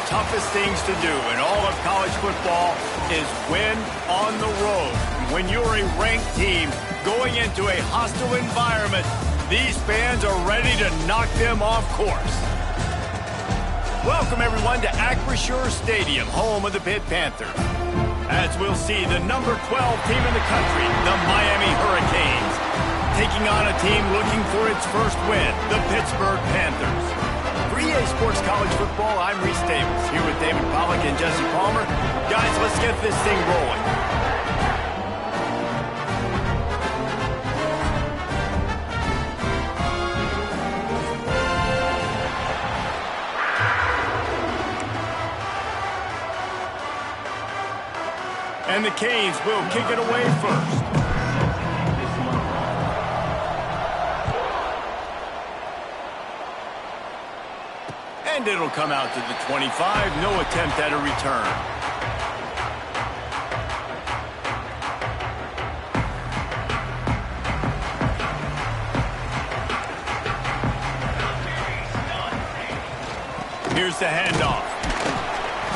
toughest things to do in all of college football is win on the road. When you're a ranked team going into a hostile environment, these fans are ready to knock them off course. Welcome, everyone, to Acrisure Stadium, home of the Pitt Panthers. As we'll see the number 12 team in the country, the Miami Hurricanes, taking on a team looking for its first win, the Pittsburgh Panthers. For EA Sports College Football, I'm Reese Davis, here with David Pollack and Jesse Palmer. Guys, let's get this thing rolling. And the Canes will kick it away first. And it'll come out to the 25. No attempt at a return. Here's the handoff.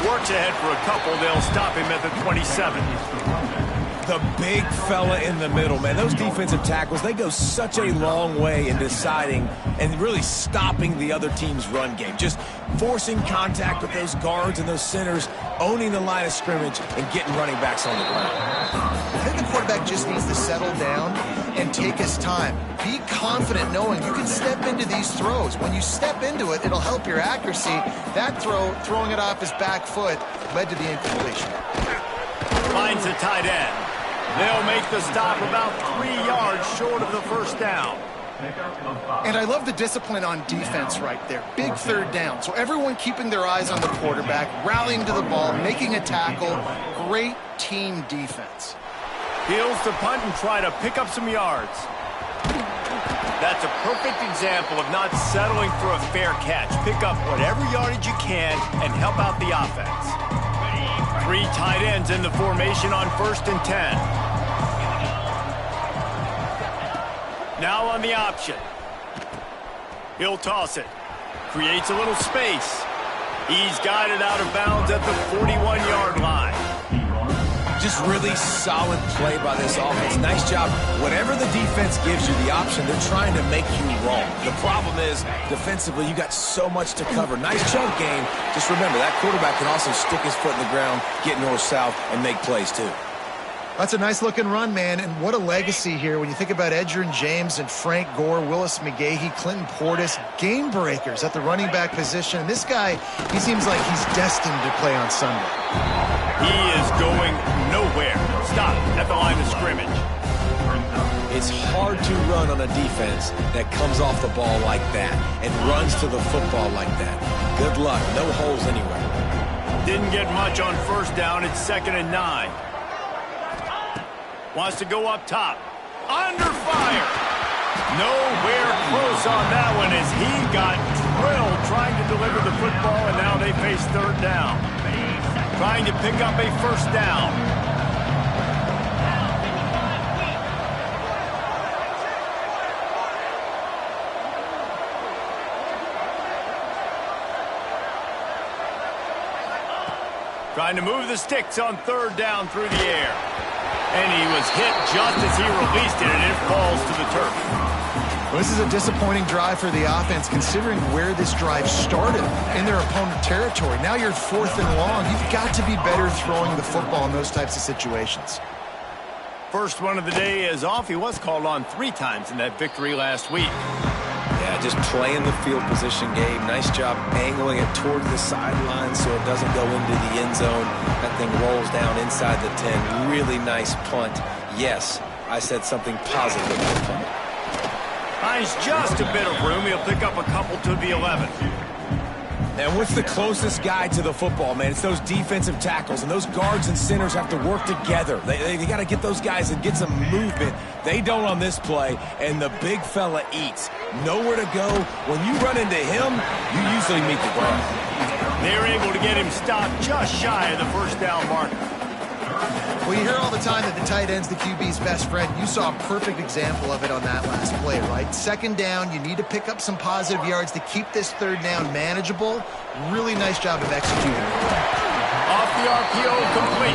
Works ahead for a couple. They'll stop him at the 27. The big fella in the middle, man. Those defensive tackles, they go such a long way in deciding and really stopping the other team's run game. Just forcing contact with those guards and those centers, owning the line of scrimmage, and getting running backs on the ground. I think the quarterback just needs to settle down and take his time. Be confident knowing you can step into these throws. When you step into it, it'll help your accuracy. That throw, throwing it off his back foot, led to the incompletion. Finds the tight end. They'll make the stop about 3 yards short of the first down. And I love the discipline on defense right there. Big third down. So everyone keeping their eyes on the quarterback, rallying to the ball, making a tackle. Great team defense. Heels to punt and try to pick up some yards. That's a perfect example of not settling for a fair catch. Pick up whatever yardage you can and help out the offense. 3 tight ends in the formation on 1st and 10. Now on the option. He'll toss it. Creates a little space. He's got it out of bounds at the 41-yard line. Just really solid play by this offense. Nice job. Whatever the defense gives you the option, they're trying to make you wrong. The problem is, defensively, you got so much to cover. Nice chunk game. Just remember, that quarterback can also stick his foot in the ground, get north-south, and make plays, too. That's a nice-looking run, man, and what a legacy here when you think about Edgerrin James and Frank Gore, Willis McGahee, Clinton Portis, game breakers at the running back position. And this guy, he seems like he's destined to play on Sunday. He is going nowhere. Stop at the line of scrimmage. It's hard to run on a defense that comes off the ball like that and runs to the football like that. Good luck. No holes anywhere. Didn't get much on 1st down. It's 2nd and 9. Wants to go up top. Under fire. Nowhere close on that one as he got drilled trying to deliver the football, and now they face 3rd down. Trying to pick up a 1st down. Trying to move the sticks on 3rd down through the air. And he was hit just as he released it, and it falls to the turf. Well, this is a disappointing drive for the offense, considering where this drive started in their opponent territory. Now you're 4th and long. You've got to be better throwing the football in those types of situations. First one of the day is off. He was called on 3 times in that victory last week. Yeah, just playing the field position game. Nice job angling it toward the sideline so it doesn't go into the end zone. That thing rolls down inside the 10. Really nice punt. Yes, I said something positive about the punt. Finds just a bit of room. He'll pick up a couple to the 11. And what's the closest guy to the football, man? It's those defensive tackles, and those guards and centers have to work together. They got to get those guys and get some movement. They don't on this play, and the big fella eats. Nowhere to go. When you run into him, you usually meet the ground. They're able to get him stopped just shy of the 1st down marker. Well, you hear all the time that the tight end's the QB's best friend. You saw a perfect example of it on that last play, right? Second down, you need to pick up some positive yards to keep this third down manageable. Really nice job of executing. Off the RPO, complete.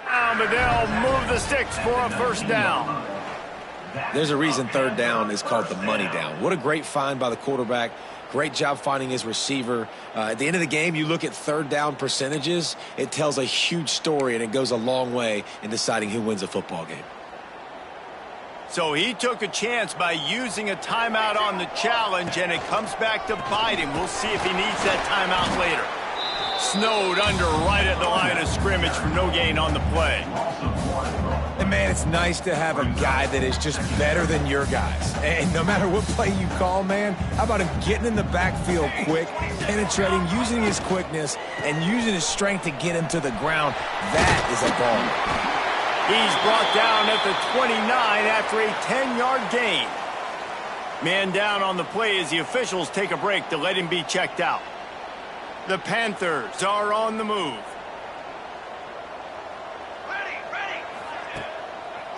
Now, but they'll move the sticks for a first down. There's a reason third down is called the money down. What a great find by the quarterback. Great job finding his receiver. At the end of the game, you look at third down percentages. It tells a huge story, and it goes a long way in deciding who wins a football game. So he took a chance by using a timeout on the challenge, and it comes back to bite him. We'll see if he needs that timeout later. Snowed under right at the line of scrimmage for no gain on the play. And, man, it's nice to have a guy that is just better than your guys. And no matter what play you call, man, how about him getting in the backfield quick, penetrating, using his quickness, and using his strength to get him to the ground. That is a ball. He's brought down at the 29 after a 10-yard gain. Man down on the play as the officials take a break to let him be checked out. The Panthers are on the move.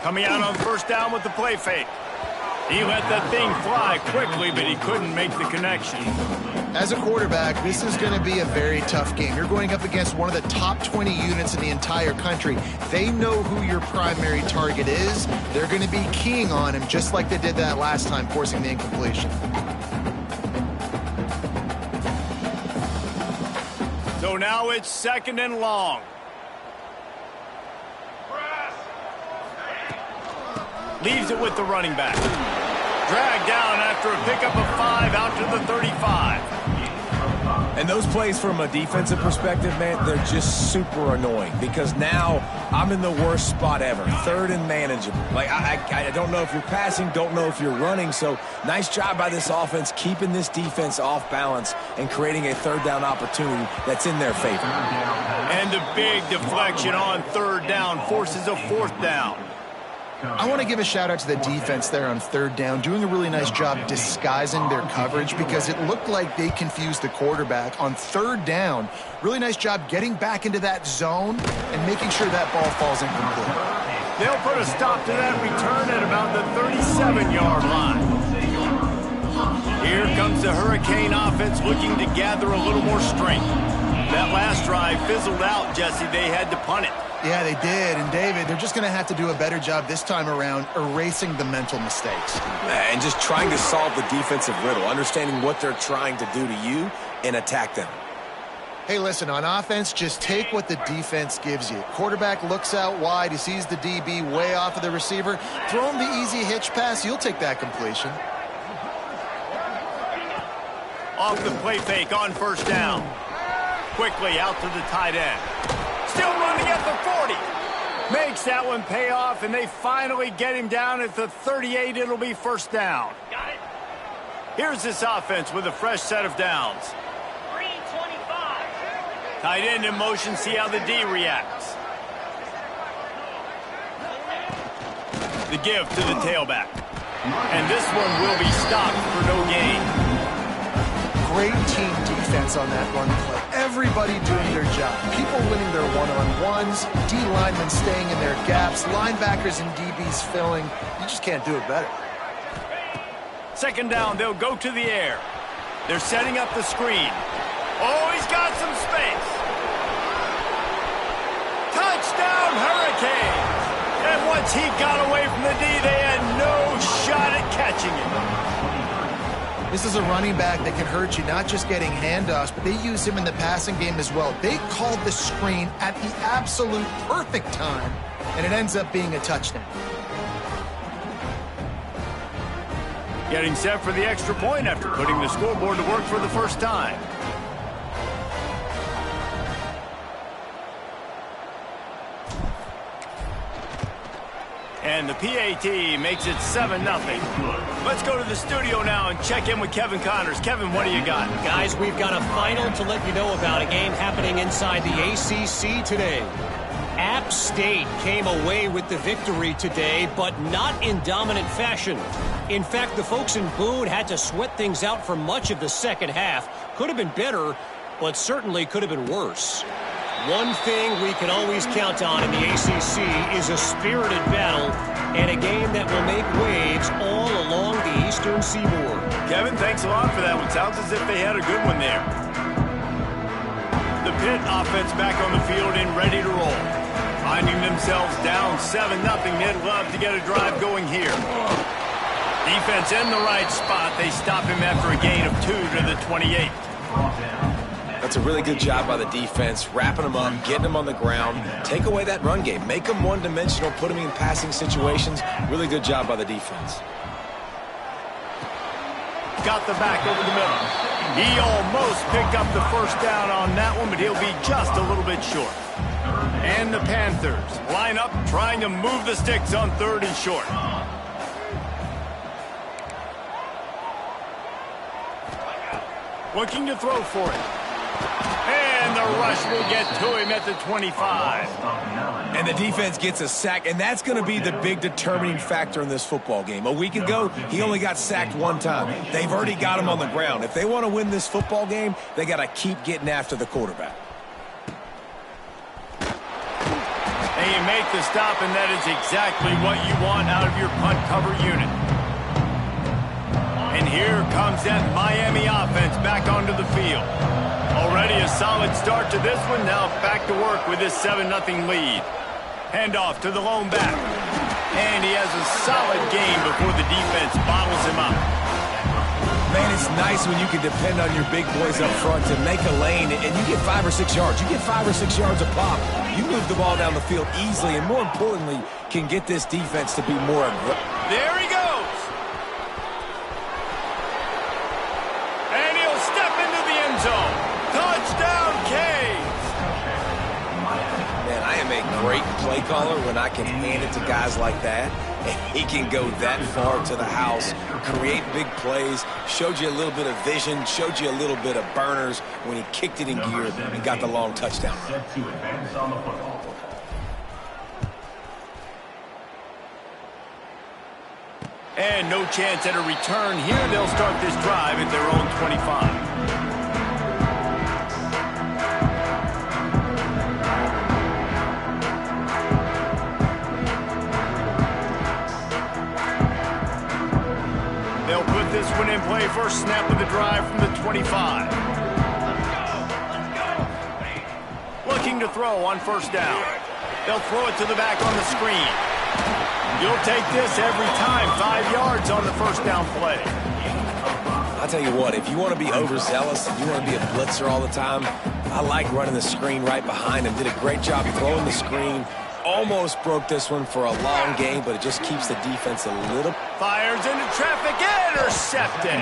Coming out on first down with the play fake. He let that thing fly quickly, but he couldn't make the connection. As a quarterback, this is going to be a very tough game. You're going up against one of the top 20 units in the entire country. They know who your primary target is. They're going to be keying on him just like they did that last time, forcing the incompletion. So now it's second and long. Leaves it with the running back. Dragged down after a pickup of 5 out to the 35. And those plays from a defensive perspective, man, they're just super annoying because now I'm in the worst spot ever. Third and manageable. Like, I don't know if you're passing, don't know if you're running. So nice job by this offense keeping this defense off balance and creating a third down opportunity that's in their favor. And the big deflection on third down forces a fourth down. I want to give a shout out to the defense there on third down, doing a really nice job disguising their coverage because it looked like they confused the quarterback on third down. Really nice job getting back into that zone and making sure that ball falls incomplete. They'll put a stop to that return at about the 37-yard line. Here comes the Hurricane offense looking to gather a little more strength. That last drive fizzled out, Jesse. They had to punt it. Yeah, they did. And, David, they're just going to have to do a better job this time around erasing the mental mistakes. And just trying to solve the defensive riddle, understanding what they're trying to do to you and attack them. Hey, listen, on offense, just take what the defense gives you. Quarterback looks out wide. He sees the DB way off of the receiver. Throw him the easy hitch pass. You'll take that completion. Off the play fake on first down. Quickly out to the tight end. Still running at the 40. Makes that one pay off, and they finally get him down at the 38. It'll be first down. Got it. Here's this offense with a fresh set of downs. 325. Tight end in motion, see how the D reacts. The give to the tailback. And this one will be stopped for no gain. Great team defense on that run play. Everybody doing their job. People winning their one-on-ones, D linemen staying in their gaps, linebackers and DBs filling. You just can't do it better. Second down, they'll go to the air. They're setting up the screen. Oh, he's got some space. Touchdown, Hurricanes! And once he got away from the D, they had no shot at catching him. This is a running back that can hurt you, not just getting handoffs, but they use him in the passing game as well. They called the screen at the absolute perfect time, and it ends up being a touchdown. Getting set for the extra point after putting the scoreboard to work for the first time. And the PAT makes it 7-0. Let's go to the studio now and check in with Kevin Connors. Kevin, what do you got? Guys, we've got a final to let you know about, a game happening inside the ACC today. App State came away with the victory today, but not in dominant fashion. In fact, the folks in Boone had to sweat things out for much of the second half. Could have been better, but certainly could have been worse. One thing we can always count on in the ACC is a spirited battle and a game that will make waves all along the Eastern Seaboard. Kevin, thanks a lot for that one. Sounds as if they had a good one there. The Pitt offense back on the field and ready to roll. Finding themselves down 7-0, they'd love to get a drive going here. Defense in the right spot. They stop him after a gain of 2 to the 28. That's a really good job by the defense, wrapping them up, getting them on the ground. Take away that run game. Make them one-dimensional, put them in passing situations. Really good job by the defense. Got the back over the middle. He almost picked up the first down on that one, but he'll be just a little bit short. And the Panthers line up trying to move the sticks on 3rd and short. Looking to throw for it. And the rush will get to him at the 25. And the defense gets a sack, and that's going to be the big determining factor in this football game. A week ago, he only got sacked 1 time. They've already got him on the ground. If they want to win this football game, they got to keep getting after the quarterback. And you make the stop, and that is exactly what you want out of your punt cover unit. And here comes that Miami offense back onto the field. Already a solid start to this one. Now back to work with this 7-0 lead. Handoff to the lone back. And he has a solid game before the defense bottles him up. Man, it's nice when you can depend on your big boys up front to make a lane, and you get 5 or 6 yards. You get 5 or 6 yards a pop. You move the ball down the field easily, and more importantly, can get this defense to be more aggressive. There he goes. And he'll step into the end zone. Touchdown, Canes! Man, I am a great play caller when I can hand it to guys like that. And he can go that far to the house, create big plays, showed you a little bit of vision, showed you a little bit of burners when he kicked it in gear and got the long touchdown. And no chance at a return here. They'll start this drive at their own 25. They'll put this one in play. First snap of the drive from the 25. Looking to throw on first down. They'll throw it to the back on the screen. You'll take this every time. 5 yards on the first down play. I'll tell you what, if you want to be overzealous, if you want to be a blitzer all the time, I like running the screen right behind him. Did a great job throwing the screen. Almost broke this one for a long game, but it just keeps the defense a little. Fires into traffic. Intercepted.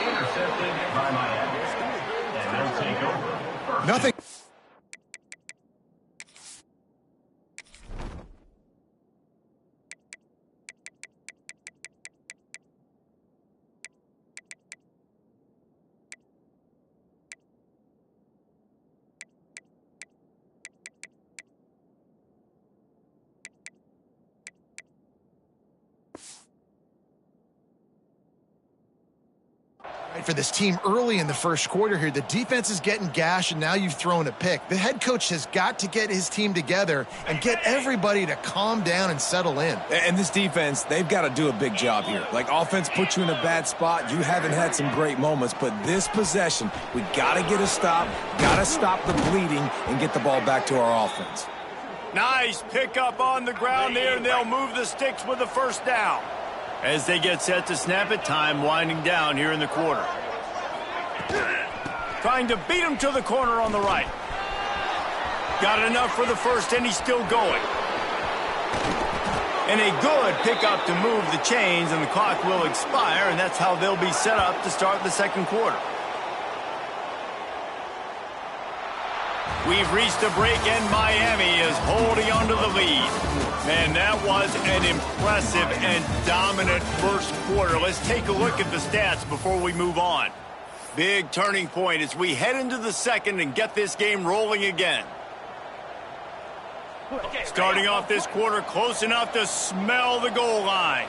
Intercepted by Miami. And they'll take over. Nothing. For this team early in the first quarter here, the defense is getting gashed, and now you've thrown a pick. The head coach has got to get his team together and get everybody to calm down and settle in. And this defense, they've got to do a big job here. Like, offense put you in a bad spot. You haven't had some great moments, but this possession, we got to get a stop, got to stop the bleeding, and get the ball back to our offense. Nice pickup on the ground there, and they'll move the sticks with the first down. As they get set to snap it, time winding down here in the quarter. Trying to beat him to the corner on the right. Got enough for the first, and he's still going. And a good pickup to move the chains, and the clock will expire, and that's how they'll be set up to start the second quarter. We've reached a break, and Miami is holding on to the lead. Man, that was an impressive and dominant first quarter. Let's take a look at the stats before we move on. Big turning point as we head into the second and get this game rolling again. Starting off this quarter close enough to smell the goal line.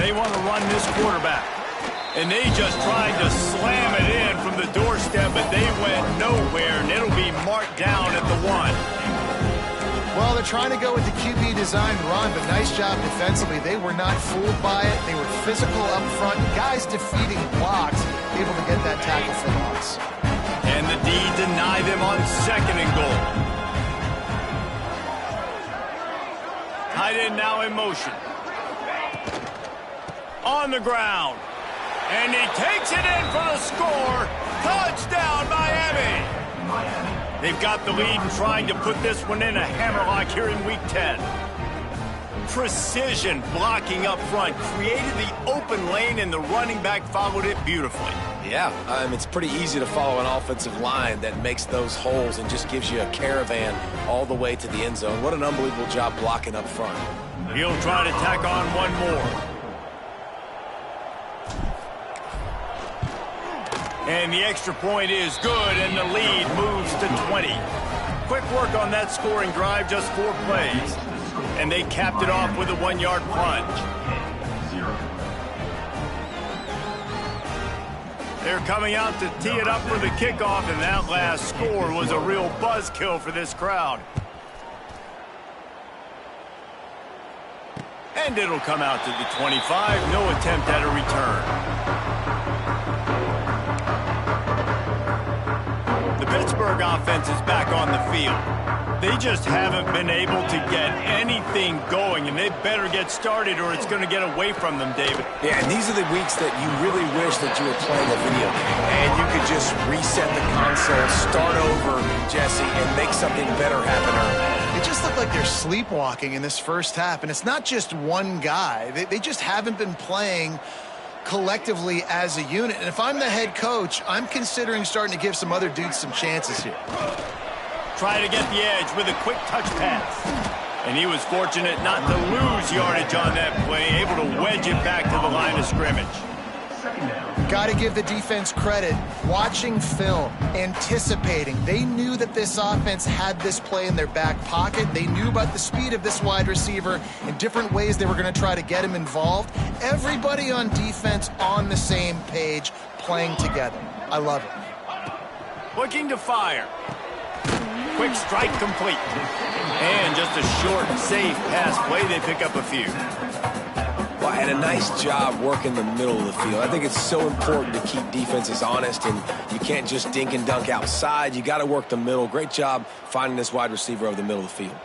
They want to run this quarterback. And they just tried to slam it in from the doorstep, but they went nowhere, and it'll be marked down at the 1. Well, they're trying to go with the QB designed run, but nice job defensively. They were not fooled by it. They were physical up front. Guys defeating blocks, able to get that tackle for loss. And the D deny them on 2nd and goal. Tight end now in motion. On the ground. And he takes it in for the score. Touchdown, Miami. They've got the lead and trying to put this one in a hammerlock here in Week 10. Precision blocking up front. Created the open lane, and the running back followed it beautifully. Yeah, it's pretty easy to follow an offensive line that makes those holes and just gives you a caravan all the way to the end zone. What an unbelievable job blocking up front. He'll try to tack on one more. And the extra point is good, and the lead moves to 20. Quick work on that scoring drive, just 4 plays. And they capped it off with a 1-yard plunge. They're coming out to tee it up for the kickoff, and that last score was a real buzzkill for this crowd. And it'll come out to the 25. No attempt at a return. The Pittsburgh offense is back on the field. They just haven't been able to get anything going, and they better get started or it's going to get away from them, David. Yeah, and these are the weeks that you really wish that you were playing a video game and you could just reset the console, start over, Jesse, and make something better happen early. It just looked like they're sleepwalking in this first half, and it's not just one guy. They just haven't been playing collectively as a unit. And if I'm the head coach, I'm considering starting to give some other dudes some chances here. Try to get the edge with a quick touch pass. And he was fortunate not to lose yardage on that play, able to wedge it back to the line of scrimmage. Got to give the defense credit. Watching film, anticipating. They knew that this offense had this play in their back pocket. They knew about the speed of this wide receiver and different ways they were going to try to get him involved. Everybody on defense on the same page, playing together. I love it. Looking to fire. Quick strike complete. And just a short, safe pass play. They pick up a few. Well, and a nice job working the middle of the field. I think it's so important to keep defenses honest, and you can't just dink and dunk outside. You got to work the middle. Great job finding this wide receiver over the middle of the field.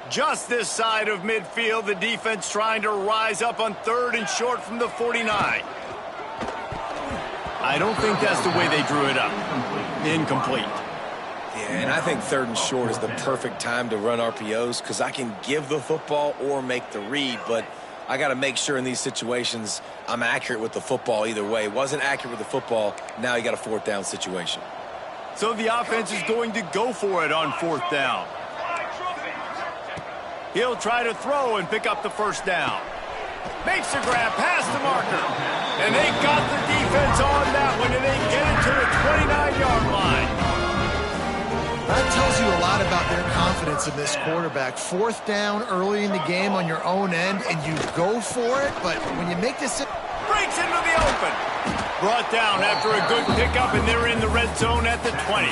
Just this side of midfield, the defense trying to rise up on 3rd and short from the 49. I don't think that's the way they drew it up. Incomplete. Yeah, and I think 3rd and short is the perfect time to run RPOs because I can give the football or make the read, but I got to make sure in these situations I'm accurate with the football either way. Wasn't accurate with the football, now you got a 4th down situation. So the offense is going to go for it on 4th down. He'll try to throw and pick up the 1st down. Makes the grab past the marker. And they got the defense on that one, and they get it to the 29-yard line. That tells you a lot about their confidence in this quarterback. 4th down early in the game on your own end, and you go for it, but when you make this... Breaks into the open. Brought down after a good pickup, and they're in the red zone at the 20.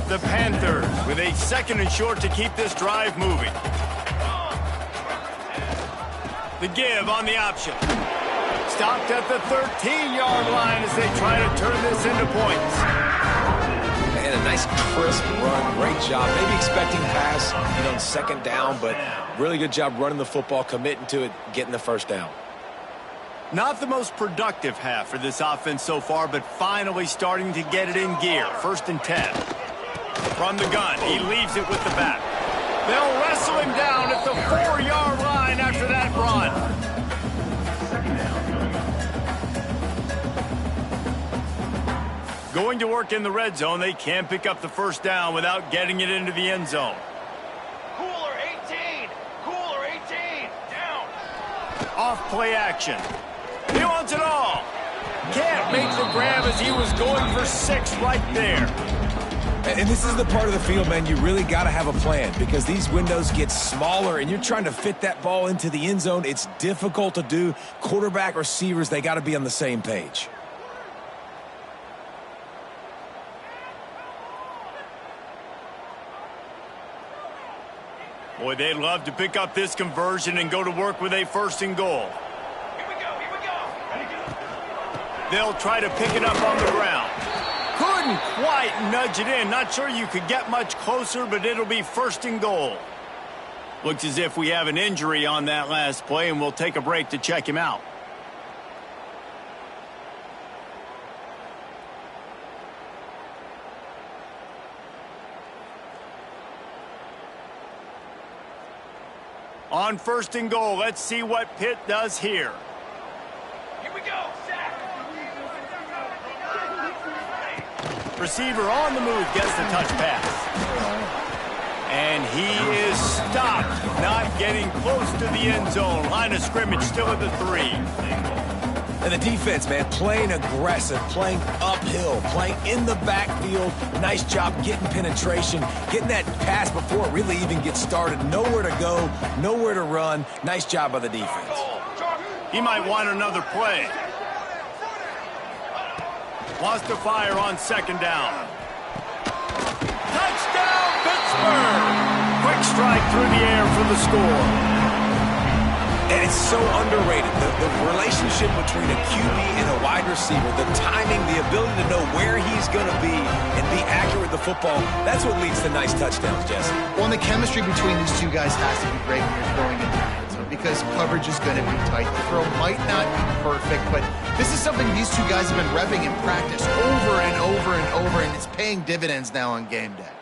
The Panthers with a 2nd and short to keep this drive moving. The give on the option. Stopped at the 13-yard line as they try to turn this into points. And a nice crisp run. Great job. Maybe expecting pass, on 2nd down, but really good job running the football, committing to it, getting the 1st down. Not the most productive half for this offense so far, but finally starting to get it in gear. 1st and 10. From the gun, he leaves it with the back. They'll wrestle him down at the 4-yard line after that run. Going to work in the red zone, they can pick up the 1st down without getting it into the end zone. Cooler 18! Cooler 18! Down! Off play action. He wants it all. Can't make the grab as he was going for 6 right there. And this is the part of the field, man, you really got to have a plan because these windows get smaller and you're trying to fit that ball into the end zone. It's difficult to do. Quarterback, receivers, they got to be on the same page. Boy, they'd love to pick up this conversion and go to work with a 1st and goal. Here we go. They'll try to pick it up on the ground. Couldn't quite nudge it in. Not sure you could get much closer, but it'll be 1st and goal. Looks as if we have an injury on that last play, and we'll take a break to check him out. On 1st and goal, let's see what Pitt does here. Here we go. Sack. Receiver on the move gets the touch pass. And he is stopped, not getting close to the end zone. Line of scrimmage still at the 3. And the defense, man, playing aggressive, playing uphill, playing in the backfield. Nice job getting penetration, getting that pass before it really even gets started. Nowhere to go, nowhere to run. Nice job by the defense. He might want another play. Wants to fire on 2nd down. Touchdown, Pittsburgh! Quick strike through the air for the score. And it's so underrated, the relationship between a QB and a wide receiver, the timing, the ability to know where he's going to be and be accurate with the football, that's what leads to nice touchdowns, Jesse. Well, and the chemistry between these two guys has to be great when you're throwing in the end zone because coverage is going to be tight. The throw might not be perfect, but this is something these two guys have been repping in practice over and over and over, and it's paying dividends now on game day.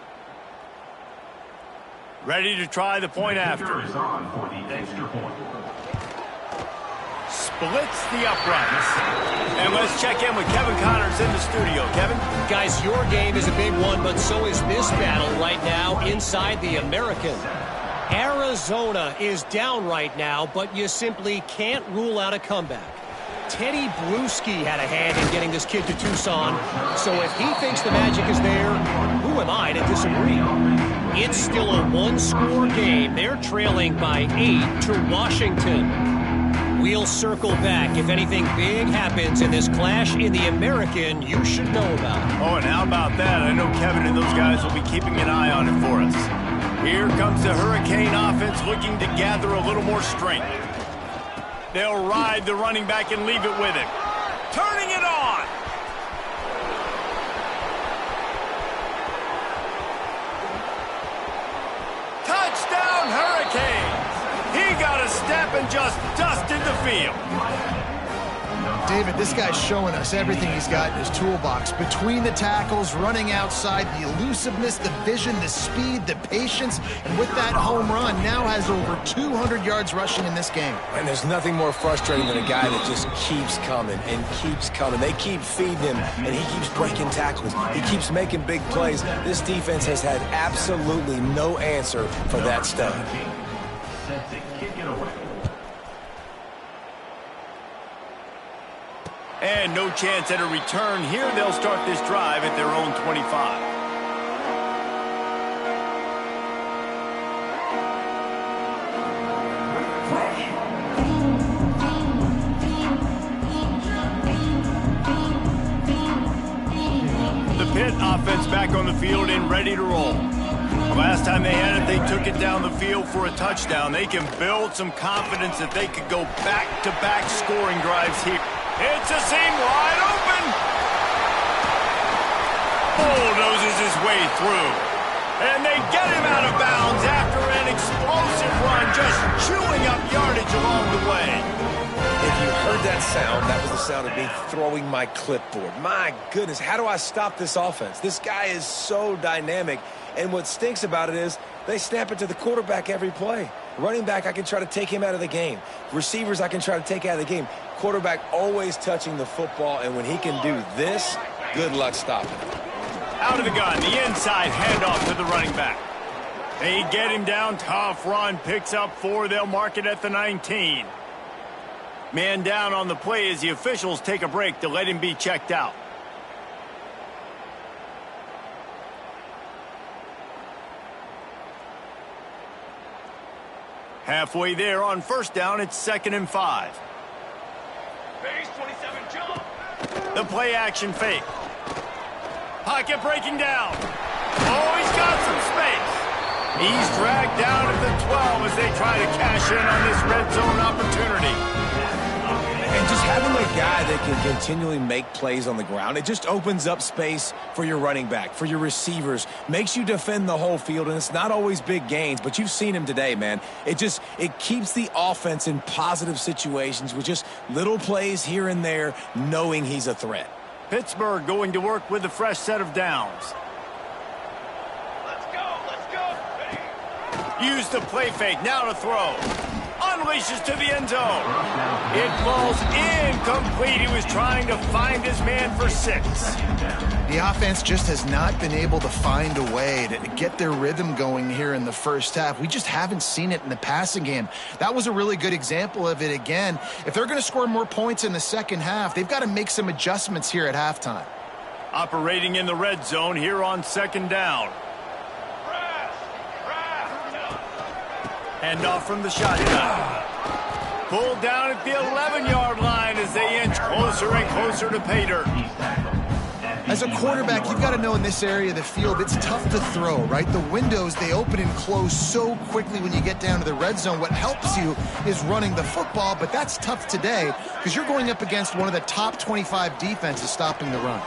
Ready to try the point after. Is on for the extra point. Splits the uprights. And let's check in with Kevin Connors in the studio. Kevin? Guys, your game is a big one, but so is this battle right now inside the American. Arizona is down right now, but you simply can't rule out a comeback. Teddy Bruschi had a hand in getting this kid to Tucson, so if he thinks the magic is there, who am I to disagree? It's still a one-score game. They're trailing by 8 to Washington. We'll circle back if anything big happens in this clash in the American you should know about. Oh, and how about that? I know Kevin and those guys will be keeping an eye on it for us. Here comes the Hurricane offense looking to gather a little more strength. They'll ride the running back and leave it with him. Turning it on! Touchdown, Hurricanes! He got a step and just dusted the field. David, this guy's showing us everything he's got in his toolbox. Between the tackles, running outside, the elusiveness, the vision, the speed, the patience, and with that home run, now has over 200 yards rushing in this game. And there's nothing more frustrating than a guy that just keeps coming and keeps coming. They keep feeding him, and he keeps breaking tackles. He keeps making big plays. This defense has had absolutely no answer for that stud. Set to kick it away. And no chance at a return here. They'll start this drive at their own 25. The Pitt offense back on the field and ready to roll. The last time they had it, they took it down the field for a touchdown. They can build some confidence that they could go back-to-back scoring drives here. It's a seam wide open. Bulldozes his way through. And they get him out of bounds after an explosive run, just chewing up yardage along the way. If you heard that sound, that was the sound of me throwing my clipboard. My goodness, how do I stop this offense? This guy is so dynamic. And what stinks about it is they snap it to the quarterback every play. Running back, I can try to take him out of the game. Receivers, I can try to take out of the game. Quarterback always touching the football, and when he can do this, good luck stopping it. Out of the gun, the inside handoff to the running back. They get him down, tough run, picks up 4. They'll mark it at the 19. Man down on the play as the officials take a break to let him be checked out. Halfway there on first down, it's 2nd and 5. Base 27 jump. The play action fake. Pocket breaking down. Oh, he's got some space. He's dragged down at the 12 as they try to cash in on this red zone opportunity. And just having a guy that can continually make plays on the ground, it just opens up space for your running back, for your receivers, makes you defend the whole field, and it's not always big gains, but you've seen him today, man. It keeps the offense in positive situations with just little plays here and there, knowing he's a threat. Pittsburgh going to work with a fresh set of downs. Let's go. Use the play fake, now to throw. Unleashes to the end zone. It falls incomplete. He was trying to find his man for 6. The offense just has not been able to find a way to get their rhythm going here in the first half. We just haven't seen it in the passing game. That was a really good example of it again. If they're going to score more points in the second half, they've got to make some adjustments here at halftime. Operating in the red zone here on 2nd down. Handoff from the shotgun. Pulled down at the 11-yard line as they inch closer and closer to pay dirt. As a quarterback, you've got to know in this area of the field, it's tough to throw, right? The windows, they open and close so quickly when you get down to the red zone. What helps you is running the football, but that's tough today because you're going up against one of the top 25 defenses stopping the run.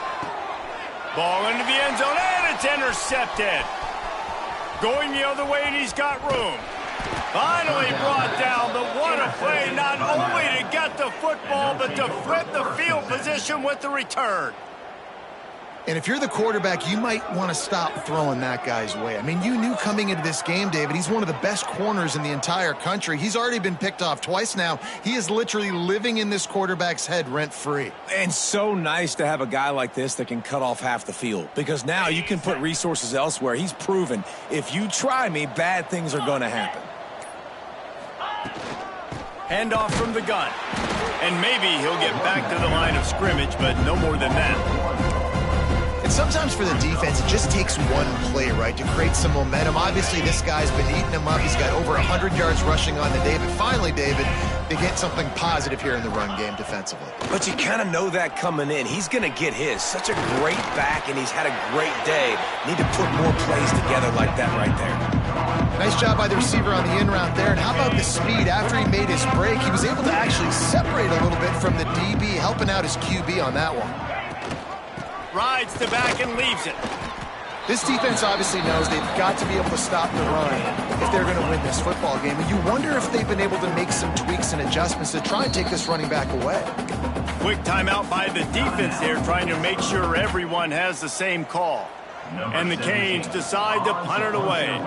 Ball into the end zone, and it's intercepted. Going the other way, and he's got room. Finally brought down, but what a play, not only to get the football, but to flip the field position with the return. And if you're the quarterback, you might want to stop throwing that guy's way. I mean, you knew coming into this game, David, he's one of the best corners in the entire country. He's already been picked off twice now. He is literally living in this quarterback's head rent-free. And so nice to have a guy like this that can cut off half the field, because now you can put resources elsewhere. He's proven if you try me, bad things are going to happen. Handoff from the gun. And maybe he'll get back to the line of scrimmage, but no more than that. And sometimes for the defense, it just takes one play, right, to create some momentum. Obviously, this guy's been eating him up. He's got over 100 yards rushing on the day. But finally, David, they get something positive here in the run game defensively. But you kind of know that coming in. He's going to get his. Such a great back, and he's had a great day. Need to put more plays together like that right there. Nice job by the receiver on the in route there. And how about the speed? After he made his break, he was able to actually separate a little bit from the DB, helping out his QB on that one. Rides the back and leaves it. This defense obviously knows they've got to be able to stop the run if they're going to win this football game. And you wonder if they've been able to make some tweaks and adjustments to try and take this running back away. Quick timeout by the defense there, trying to make sure everyone has the same call. And the Canes decide to punt it away.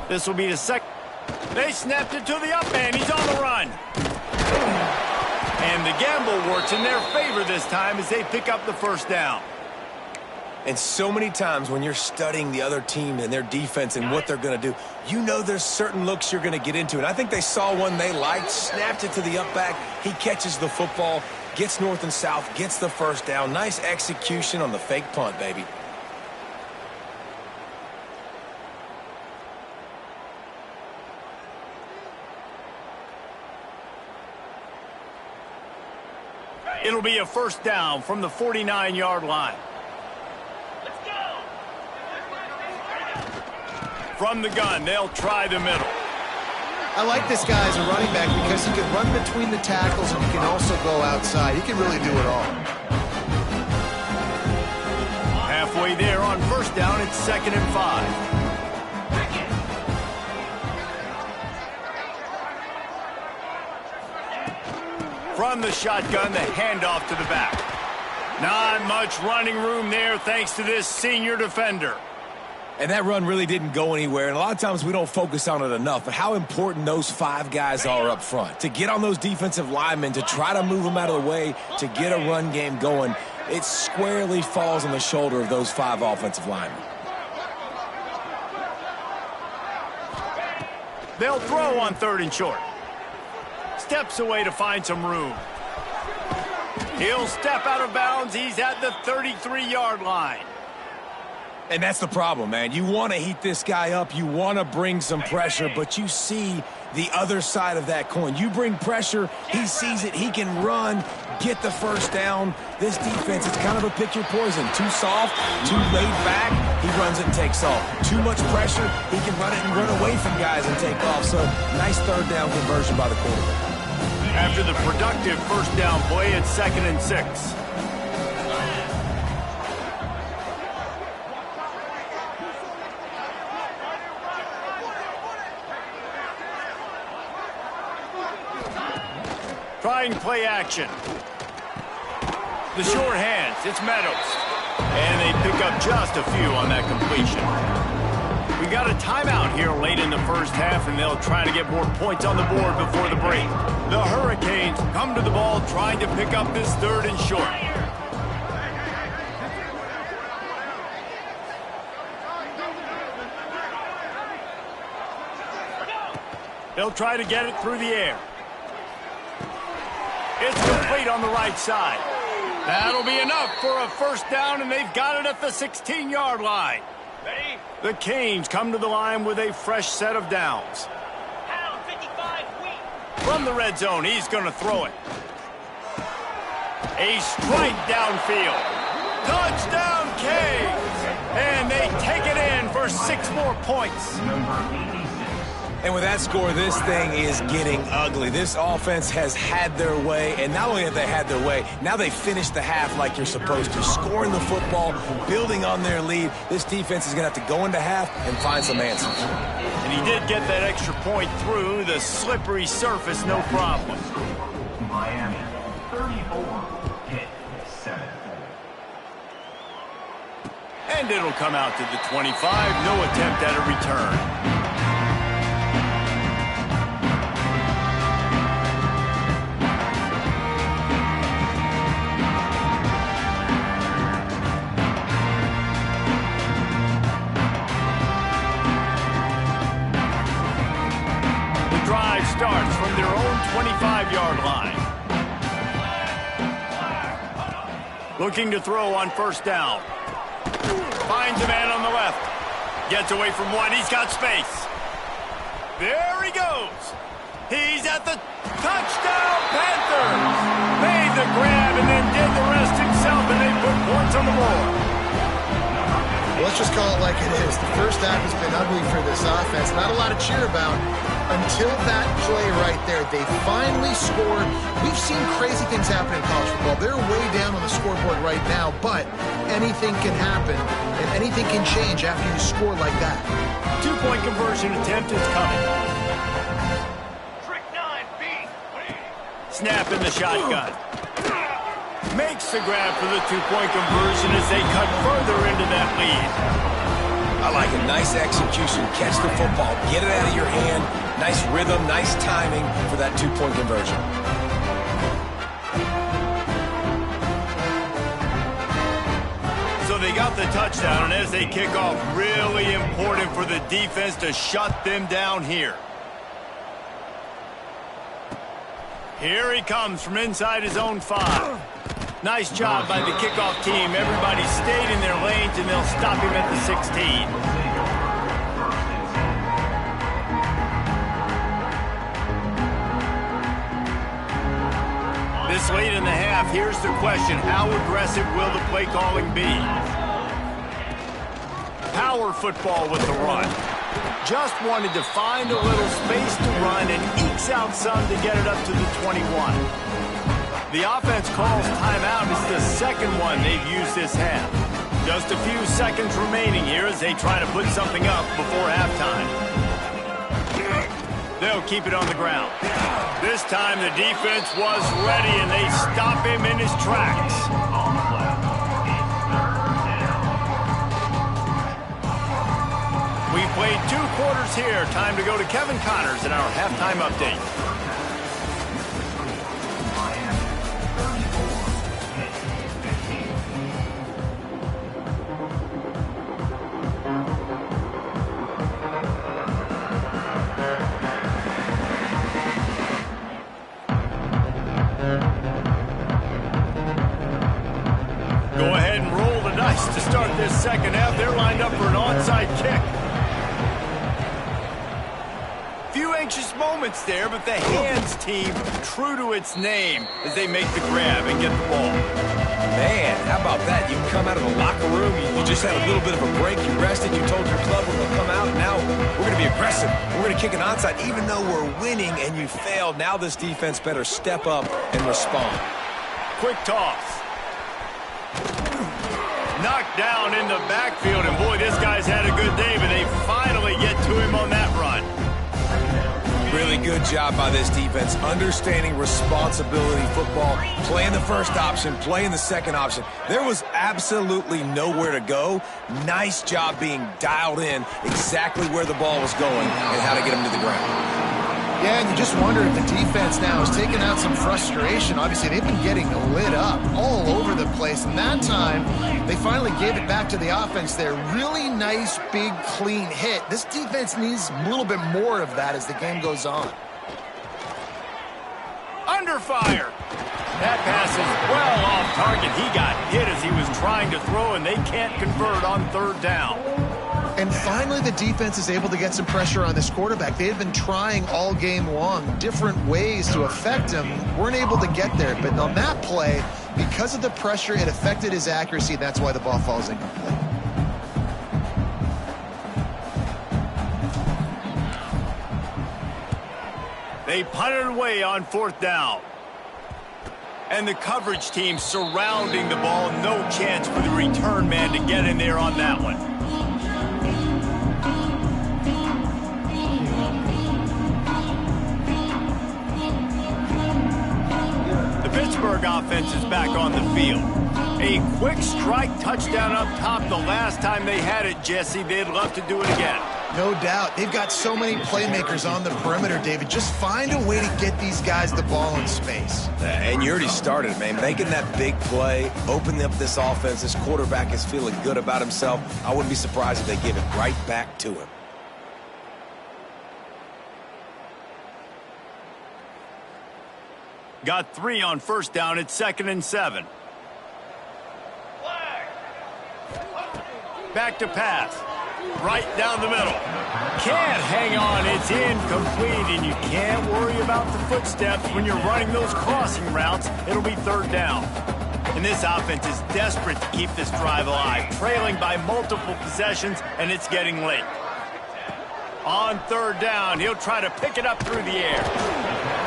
This will be the second. They snapped it to the up man. He's on the run. And the gamble works in their favor this time as they pick up the first down. And so many times when you're studying the other team and their defense and what they're going to do, you know there's certain looks you're going to get into. And I think they saw one they liked, snapped it to the up back. He catches the football, gets north and south, gets the first down. Nice execution on the fake punt, baby. It'll be a first down from the 49-yard line. From the gun, they'll try the middle. I like this guy as a running back because he can run between the tackles and he can also go outside. He can really do it all. Halfway there on first down, it's 2nd and 5. From the shotgun, the handoff to the back. Not much running room there thanks to this senior defender. And that run really didn't go anywhere. And a lot of times we don't focus on it enough. But how important those 5 guys are up front. To get on those defensive linemen, to try to move them out of the way, to get a run game going, it squarely falls on the shoulder of those 5 offensive linemen. They'll throw on 3rd and short. Steps away to find some room. He'll step out of bounds. He's at the 33-yard line. And that's the problem, man. You want to heat this guy up. You want to bring some pressure, but you see the other side of that coin. You bring pressure, he sees it, he can run, get the first down. This defense is kind of a pick your poison. Too soft, too laid back, he runs it and takes off. Too much pressure, he can run it and run away from guys and take off. So, nice third down conversion by the quarterback. After the productive first down play, it's 2nd and 6. Trying play action. The short hands, it's Meadows. And they pick up just a few on that completion. We got a timeout here late in the first half, and they'll try to get more points on the board before the break. The Hurricanes come to the ball trying to pick up this 3rd and short. They'll try to get it through the air. It's complete on the right side. That'll be enough for a first down, and they've got it at the 16-yard line. Ready? The Canes come to the line with a fresh set of downs. From the red zone, he's going to throw it. A strike downfield. Touchdown, Canes! And they take it in for 6 more points. And with that score, this thing is getting ugly. This offense has had their way, and not only have they had their way, now they finished the half like you're supposed to, scoring the football, building on their lead. This defense is going to have to go into half and find some answers. And he did get that extra point through the slippery surface, no problem. Miami, 34, hit 7. And it'll come out to the 25, no attempt at a return. Starts from their own 25-yard line. Looking to throw on first down. Finds a man on the left. Gets away from one. He's got space. There he goes. He's at the touchdown. Panthers made the grab and then did the rest himself, and they put points on the board. Let's just call it like it is. The first half has been ugly for this offense. Not a lot to cheer about until that play right there. They finally scored. We've seen crazy things happen in college football. They're way down on the scoreboard right now, but anything can happen, and anything can change after you score like that. 2-point conversion attempt is coming. Trick 9B. Snap in the shotgun. Makes the grab for the 2-point conversion as they cut further into that lead. I like it. Nice execution. Catch the football. Get it out of your hand. Nice rhythm, nice timing for that 2-point conversion. So they got the touchdown, and as they kick off, really important for the defense to shut them down here. Here he comes from inside his own 5. Nice job by the kickoff team. Everybody stayed in their lanes, and they'll stop him at the 16. This late in the half, here's the question. How aggressive will the play calling be? Power football with the run. Just wanted to find a little space to run and ekes out some to get it up to the 21. The offense calls timeout. It's the second one they've used this half. Just a few seconds remaining here as they try to put something up before halftime. They'll keep it on the ground. This time the defense was ready, and they stop him in his tracks. We've played 2 quarters here. Time to go to Kevin Connors in our halftime update. Go ahead and roll the dice to start this second half. They're lined up for an onside kick. Few anxious moments there, but the hands team true to its name as they make the grab and get the ball. Man, how about that? You come out of the locker room, you just had a little bit of a break, you rested, you told your club we're going to come out, and now we're going to be aggressive. We're going to kick an onside, even though we're winning and you failed. Now this defense better step up and respond. Quick toss. Knocked down in the backfield, and boy, this guy's had a good day, but they finally get to him on that run. Really good job by this defense, understanding responsibility football, playing the first option, playing the second option. There was absolutely nowhere to go. Nice job being dialed in exactly where the ball was going and how to get him to the ground. Yeah, and you just wonder if the defense now has taken out some frustration. Obviously, they've been getting lit up all over the place, and that time they finally gave it back to the offense there. Really nice, big, clean hit. This defense needs a little bit more of that as the game goes on. Under fire. That pass is well off target. He got hit as he was trying to throw, and they can't convert on third down. And finally, the defense is able to get some pressure on this quarterback. They had been trying all game long different ways to affect him. Weren't able to get there. But on that play, because of the pressure, it affected his accuracy. That's why the ball falls incomplete. They punted away on fourth down. And the coverage team surrounding the ball. No chance for the return man to get in there on that one. Pittsburgh offense is back on the field. A quick strike touchdown up top the last time they had it, Jesse. They'd love to do it again. No doubt. They've got so many playmakers on the perimeter, David. Just find a way to get these guys the ball in space. And you already started, man. Making that big play, opening up this offense. This quarterback is feeling good about himself. I wouldn't be surprised if they give it right back to him. Got 3 on first down. It's 2nd and 7. Back to pass. Right down the middle. Can't hang on. It's incomplete, and you can't worry about the footsteps when you're running those crossing routes. It'll be third down. And this offense is desperate to keep this drive alive, trailing by multiple possessions, and it's getting late. On third down, he'll try to pick it up through the air.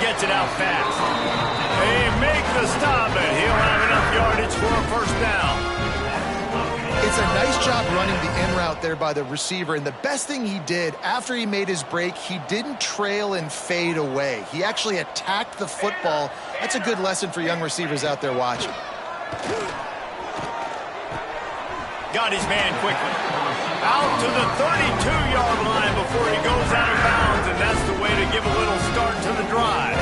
Gets it out fast. They make the stop, and he'll have enough yardage for a first down. It's a nice job running the in route there by the receiver, and the best thing he did after he made his break, he didn't trail and fade away. He actually attacked the football. That's a good lesson for young receivers out there watching. Got his man quickly. Out to the 32-yard line before he goes out of bounds, and that's the way to give a little start to the drive.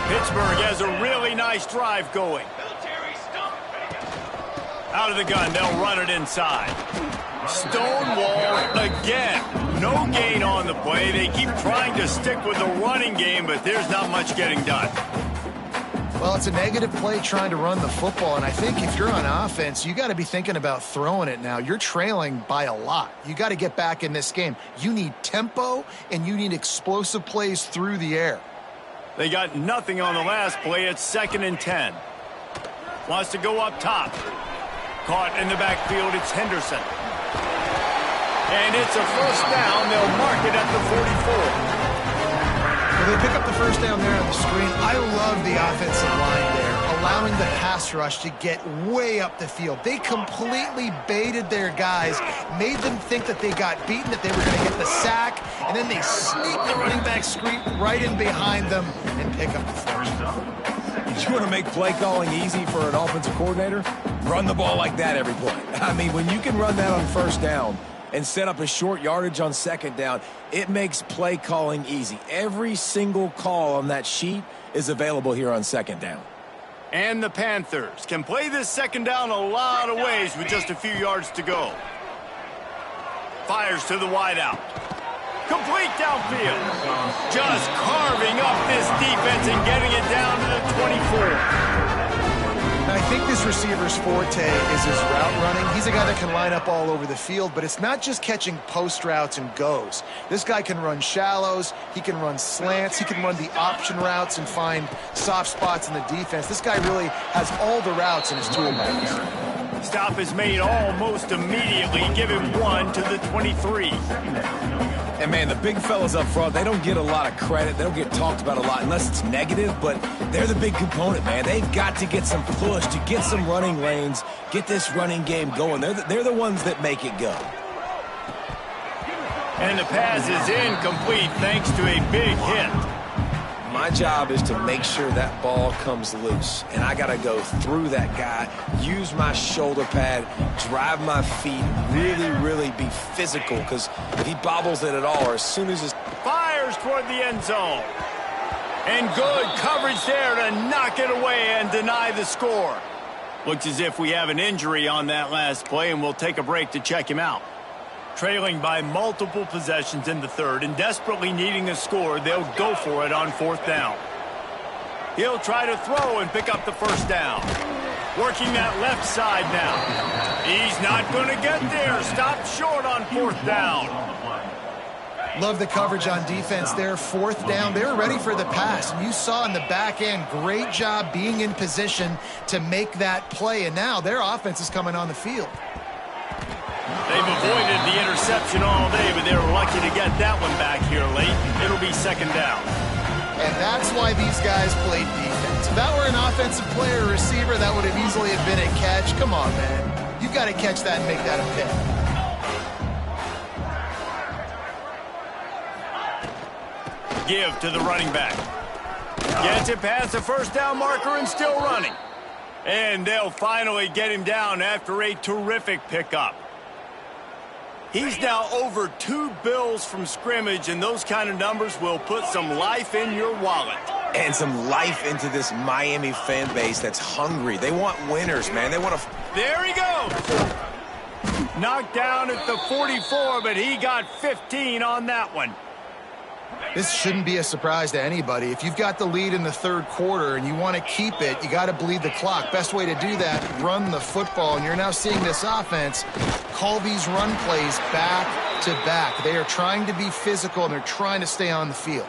Pittsburgh has a really nice drive going. Out of the gun, they'll run it inside. Stonewall again. No gain on the play. They keep trying to stick with the running game, but there's not much getting done. Well, it's a negative play trying to run the football, and I think if you're on offense, you got to be thinking about throwing it now. You're trailing by a lot. You got to get back in this game. You need tempo, and you need explosive plays through the air. They got nothing on the last play. It's 2nd and 10. Wants to go up top. Caught in the backfield, it's Henderson. And it's a first down. They'll mark it at the 44. Well, they pick up the first down there on the screen. I love the offensive line there, allowing the pass rush to get way up the field. They completely baited their guys, made them think that they got beaten, that they were going to get the sack, and then they sneak the running back screen right in behind them and pick up the first down. You want to make play calling easy for an offensive coordinator? Run the ball like that every play. I mean, when you can run that on first down and set up a short yardage on second down, it makes play calling easy. Every single call on that sheet is available here on second down. And the Panthers can play this second down a lot of ways with just a few yards to go. Fires to the wideout. Complete downfield. Just carving up this defense and getting it down to the 24. I think this receiver's forte is his route running. He's a guy that can line up all over the field, but it's not just catching post routes and goes. This guy can run shallows, he can run slants, he can run the option routes and find soft spots in the defense. This guy really has all the routes in his toolbox. Stop is made almost immediately. Give him 1 to the 23. And, man, the big fellas up front, they don't get a lot of credit. They don't get talked about a lot unless it's negative, but they're the big component, man. They've got to get some push, to get some running lanes, get this running game going. They're the ones that make it go. And the pass is incomplete thanks to a big hit. My job is to make sure that ball comes loose, and I got to go through that guy, use my shoulder pad, drive my feet, really be physical, because if he bobbles it at all, or as soon as his... Fires toward the end zone. And good coverage there to knock it away and deny the score. Looks as if we have an injury on that last play, and we'll take a break to check him out. Trailing by multiple possessions in the third and desperately needing a score, they'll go for it on 4th down. He'll try to throw and pick up the first down. Working that left side now. He's not going to get there. Stopped short on 4th down. Love the coverage on defense there. 4th down. They were ready for the pass. And you saw in the back end, great job being in position to make that play. And now their offense is coming on the field. They've avoided the interception all day, but they were lucky to get that one back here late. It'll be 2nd down. And that's why these guys played defense. If that were an offensive player or receiver, that would have easily have been a catch. Come on, man. You've got to catch that and make that a pick. Give to the running back. Gets it past the first down marker and still running. And they'll finally get him down after a terrific pickup. He's now over 2 bills from scrimmage, and those kind of numbers will put some life in your wallet. And some life into this Miami fan base that's hungry. They want winners, man. They want to... There he goes. Knocked down at the 44, but he got 15 on that one. This shouldn't be a surprise to anybody. If you've got the lead in the 3rd quarter and you want to keep it, you got to bleed the clock. Best way to do that, run the football. And you're now seeing this offense call these run plays back to back. They are trying to be physical, and they're trying to stay on the field.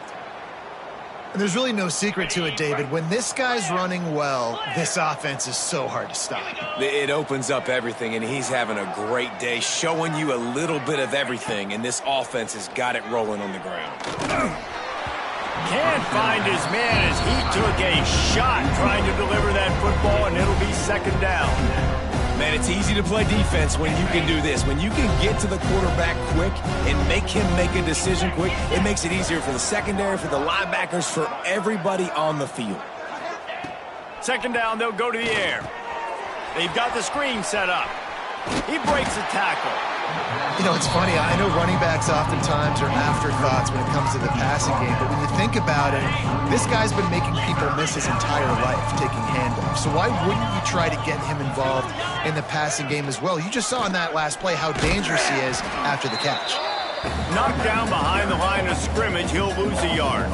And there's really no secret to it, David. When this guy's running well, this offense is so hard to stop. It opens up everything, and he's having a great day, showing you a little bit of everything, and this offense has got it rolling on the ground. Can't find his man as he took a shot trying to deliver that football, and it'll be 2nd down. Man, it's easy to play defense when you can do this. When you can get to the quarterback quick and make him make a decision quick, it makes it easier for the secondary, for the linebackers, for everybody on the field. 2nd down, they'll go to the air. They've got the screen set up. He breaks a tackle. You know, it's funny. I know running backs oftentimes are afterthoughts when it comes to the passing game, but when you think about it, this guy's been making people miss his entire life taking handoffs. So why wouldn't you try to get him involved in the passing game as well? You just saw in that last play how dangerous he is after the catch. Knocked down behind the line of scrimmage, he'll lose a yard.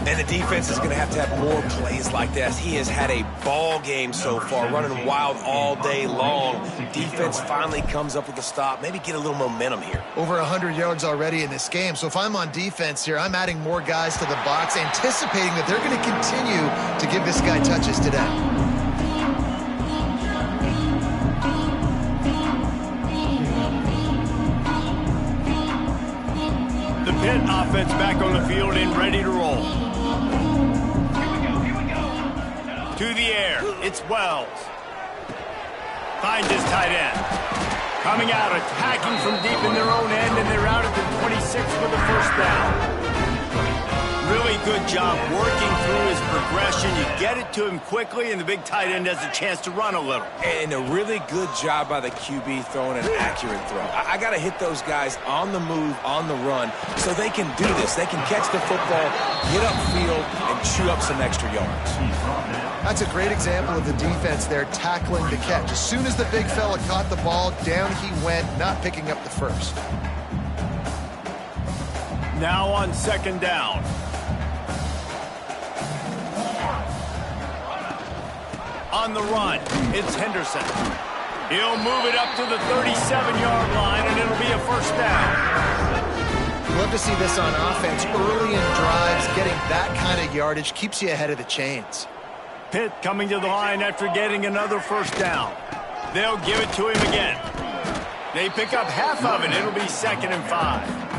And the defense is going to have more plays like this. He has had a ball game so far, running wild all day long. Defense finally comes up with a stop. Maybe get a little momentum here. Over 100 yards already in this game. So if I'm on defense here, I'm adding more guys to the box, anticipating that they're going to continue to give this guy touches today. The Pitt offense back on the field and ready to roll. To the air, it's Wells. Finds his tight end. Coming out, attacking from deep in their own end, and they're out at the 26 for the first down. Really good job working through his progression. You get it to him quickly, and the big tight end has a chance to run a little. And a really good job by the QB throwing an accurate throw. I got to hit those guys on the move, on the run, so they can do this. They can catch the football, get upfield, and chew up some extra yards. That's a great example of the defense there tackling the catch. As soon as the big fella caught the ball, down he went, not picking up the first. Now on 2nd down. on the run. It's Henderson. He'll move it up to the 37-yard line, and it'll be a first down. You love to see this on offense. Early in drives, getting that kind of yardage keeps you ahead of the chains. Pitt coming to the line after getting another first down. They'll give it to him again. They pick up half of it. It'll be 2nd and 5.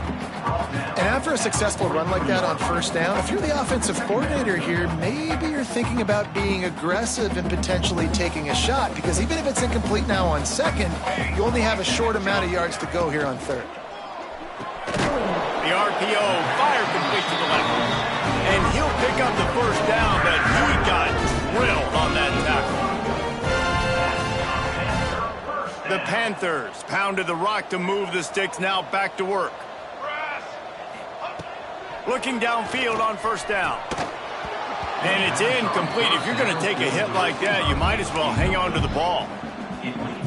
And after a successful run like that on first down, if you're the offensive coordinator here, maybe you're thinking about being aggressive and potentially taking a shot, because even if it's incomplete now on 2nd, you only have a short amount of yards to go here on 3rd. The RPO fired complete to the left. And he'll pick up the first down, but he got drilled on that tackle. The Panthers pounded the rock to move the sticks, now back to work. Looking downfield on first down. And it's incomplete. If you're going to take a hit like that, you might as well hang on to the ball.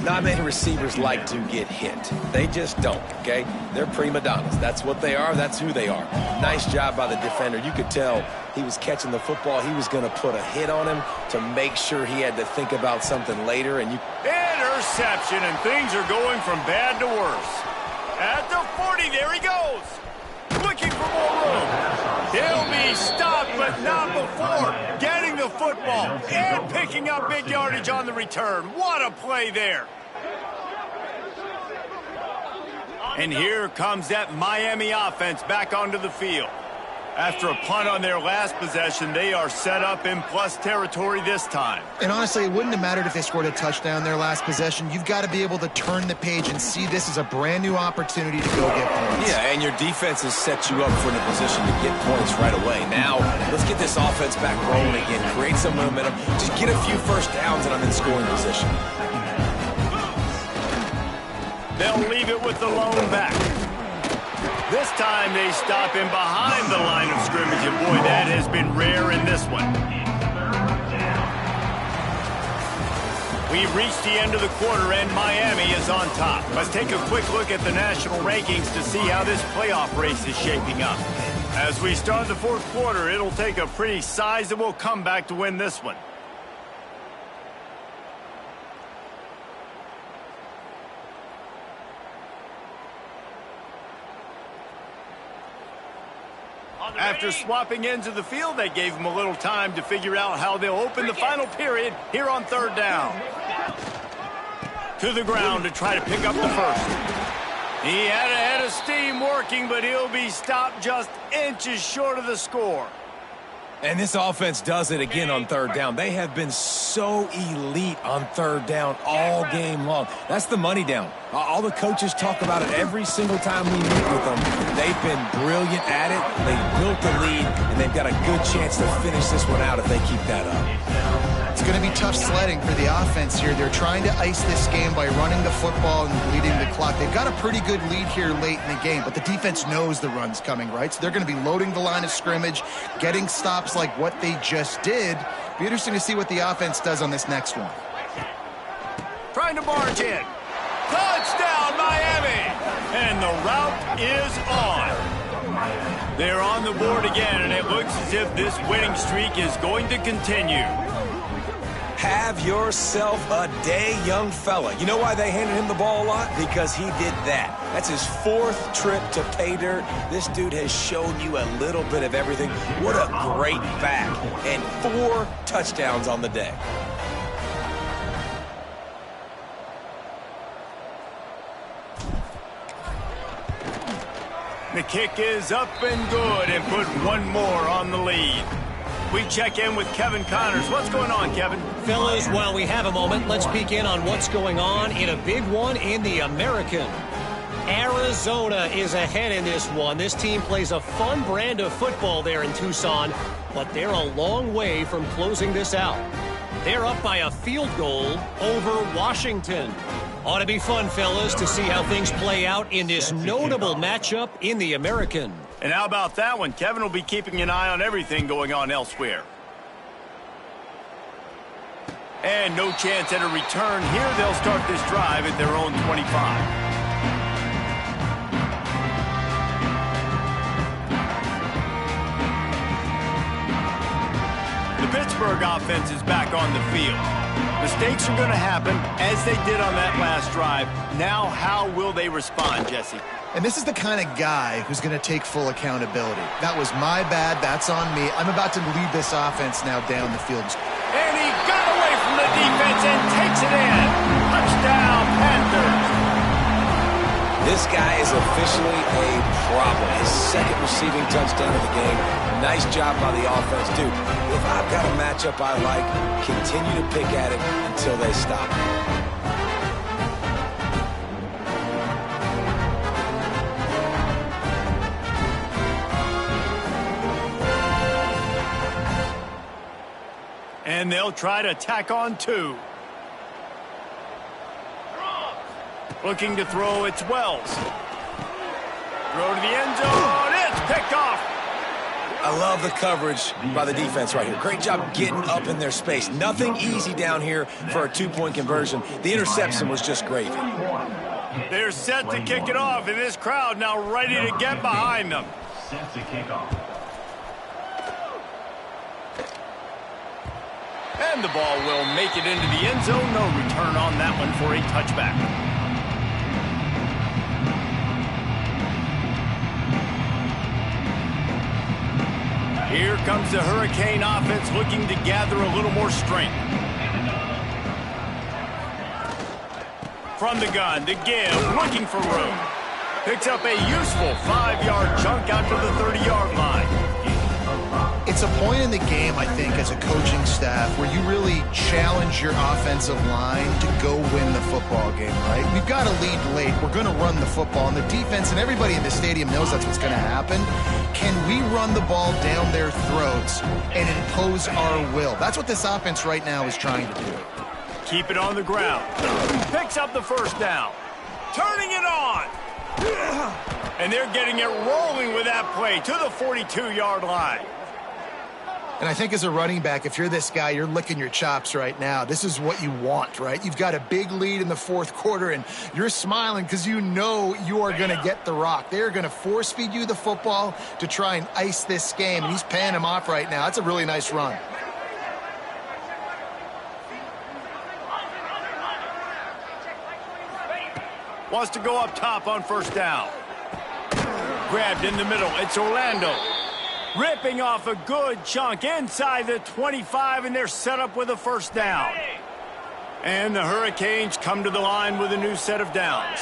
Not many receivers like to get hit. They just don't, okay? They're prima donnas. That's what they are. That's who they are. Nice job by the defender. You could tell he was catching the football. He was going to put a hit on him to make sure he had to think about something later. And interception, and things are going from bad to worse. At the 40, there he goes. Looking for more room. He'll be stopped, but not before getting the football and picking up big yardage on the return. What a play there. And here comes that Miami offense back onto the field. After a punt on their last possession, they are set up in plus territory this time. And honestly, it wouldn't have mattered if they scored a touchdown their last possession. You've got to be able to turn the page and see this as a brand new opportunity to go get points. Yeah, and your defense has set you up for the position to get points right away. Now, let's get this offense back rolling again, create some momentum, just get a few first downs, and I'm in scoring position. They'll leave it with the lone back. This time they stop him behind the line of scrimmage, and boy, that has been rare in this one. We've reached the end of the quarter, and Miami is on top. Let's take a quick look at the national rankings to see how this playoff race is shaping up. As we start the 4th quarter, it'll take a pretty sizable comeback to win this one. After swapping ends of the field, they gave him a little time to figure out how they'll open the final period here on 3rd down. To the ground to try to pick up the first. He had a head of steam working, but he'll be stopped just inches short of the score. And this offense does it again on 3rd down. They have been so elite on 3rd down all game long. That's the money down. All the coaches talk about it every single time we meet with them. They've been brilliant at it. They've built the lead, and they've got a good chance to finish this one out if they keep that up. It's going to be tough sledding for the offense here. They're trying to ice this game by running the football and bleeding the clock. They've got a pretty good lead here late in the game, but the defense knows the run's coming, right? So they're going to be loading the line of scrimmage, getting stops like what they just did. Be interesting to see what the offense does on this next one. Trying to barge in. Touchdown, Miami! And the route is on. They're on the board again, and it looks as if this winning streak is going to continue. Have yourself a day, young fella. You know why they handed him the ball a lot? Because he did that. That's his 4th trip to pay dirt. This dude has shown you a little bit of everything. What a great back. And 4 touchdowns on the day. The kick is up and good, and put one more on the lead. We check in with Kevin Connors. What's going on, Kevin? Fellas, while we have a moment, let's peek in on what's going on in a big one in the American. Arizona is ahead in this one. This team plays a fun brand of football there in Tucson, but they're a long way from closing this out. They're up by a field goal over Washington. Ought to be fun, fellas, to see how things play out in this notable matchup in the American. And how about that one? Kevin will be keeping an eye on everything going on elsewhere. And no chance at a return here. They'll start this drive at their own 25. The Pittsburgh offense is back on the field. Mistakes are going to happen, as they did on that last drive. Now, how will they respond, Jesse? And this is the kind of guy who's going to take full accountability. That was my bad. That's on me. I'm about to lead this offense now down the field. And he got away from the defense and takes it in. Touchdown, Panthers. This guy is officially a problem. His second receiving touchdown of the game. Nice job by the offense, dude. If I've got a matchup I like, continue to pick at it until they stop. And they'll try to tack on 2. Looking to throw, it's Wells. Throw to the end zone, it's picked off. I love the coverage by the defense right here. Great job getting up in their space. Nothing easy down here for a 2-point conversion. The interception was just gravy. They're set to kick it off, and this crowd now ready to get behind them. Set to kick off. And the ball will make it into the end zone. No return on that one for a touchback. Here comes the Hurricane offense looking to gather a little more strength. From the gun to give, looking for room. Picks up a useful 5-yard chunk out to the 30-yard line. It's a point in the game, I think, as a coaching staff where you really challenge your offensive line to go win the football game, right? We've got to lead late. We're going to run the football. And the defense and everybody in the stadium knows that's what's going to happen. Can we run the ball down their throats and impose our will? That's what this offense right now is trying to do. Keep it on the ground. Picks up the first down. Turning it on. And they're getting it rolling with that play to the 42-yard line. And I think as a running back, if you're this guy, you're licking your chops right now. This is what you want, right? You've got a big lead in the fourth quarter, and you're smiling because you know you are going to get the rock. They're going to force feed you the football to try and ice this game, and he's paying him off right now. That's a really nice run. Wants to go up top on first down. Grabbed in the middle. It's Orlando. Ripping off a good chunk inside the 25, and they're set up with a first down. And the Hurricanes come to the line with a new set of downs.